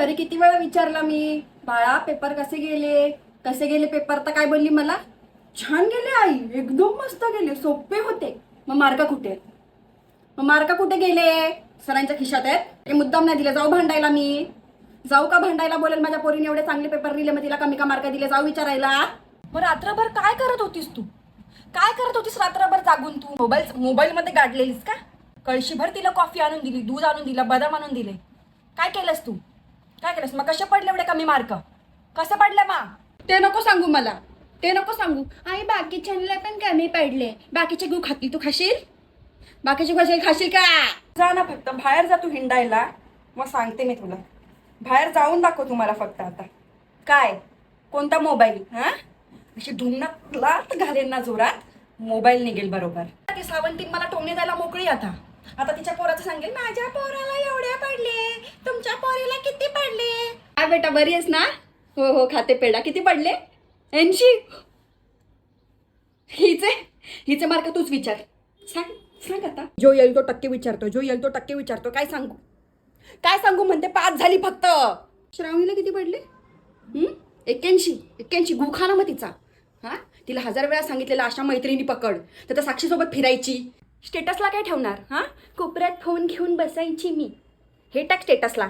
घरी किती वेळा विचारला मी, बाळा पेपर कसे गेले पेपर, तर काय बोलली मला, छान गेले आई, एकदम मस्त गेले, सोपे होते. मग मार्क कुठे गेले? सरांच्या खिशात आहेत. हे मुद्दाम नाही दिले, जाऊ भांडायला मी. जाऊ का भांडायला? बोलेल माझ्या पोरीने एवढे चांगले पेपर दिले, मग तिला कमी का मार्क दिले, जाऊ विचारायला. मग रात्रभर काय करत होतीस तू? काय करत होतीस रात्रभर जागून तू? मोबाईलमध्ये गाडलेलीस का? कळशीभर तिला कॉफी आणून दिली, दूध आणून दिलं, बदाम आणून दिले. काय केलंस तू? काय केलंस? मग कसे पडले एवढे कमी मार्क? कसं पडले मग? ते नको सांगू मला, ते नको सांगू. आई बाकीच्यांना पण कमी पडले. बाकीचे गहू खातील, तू खाशील? बाकीचे खाशील का? जा ना, फक्त बाहेर जा तू हिंडायला. मग सांगते मी तुला, बाहेर जाऊन दाखव तुम्हाला फक्त आता. काय? कोणता मोबाईल? हा, अशी ढुंगणात लात घालेन ना जोरात, मोबाईल निघेल बरोबर. ती सावंती मला टोमणे द्यायला मोकळी आता तिच्या पोराचं सांगेल, माझ्या पोराला एवढे पडले, तुमच्या पोरीला किती पडले. काय बेटा, बरी आहेस ना? हो खाते पेढा. किती पडले? 80. हिचे मार्क तूच विचार. सांग आता. जो येईल तो टक्के विचारतो. काय सांगू म्हणते, 5 झाली फक्त. श्रावणीला किती पडले? 81. गुखाना मग तिचा. हा, तिला 1000 वेळा सांगितलेलं अशा मैत्रिणी पकड, तर साक्षीसोबत फिरायची. स्टेटसला काय ठेवणार? हा, कोपऱ्यात फोन घेऊन बसायची मी. हे टाक स्टेटसला.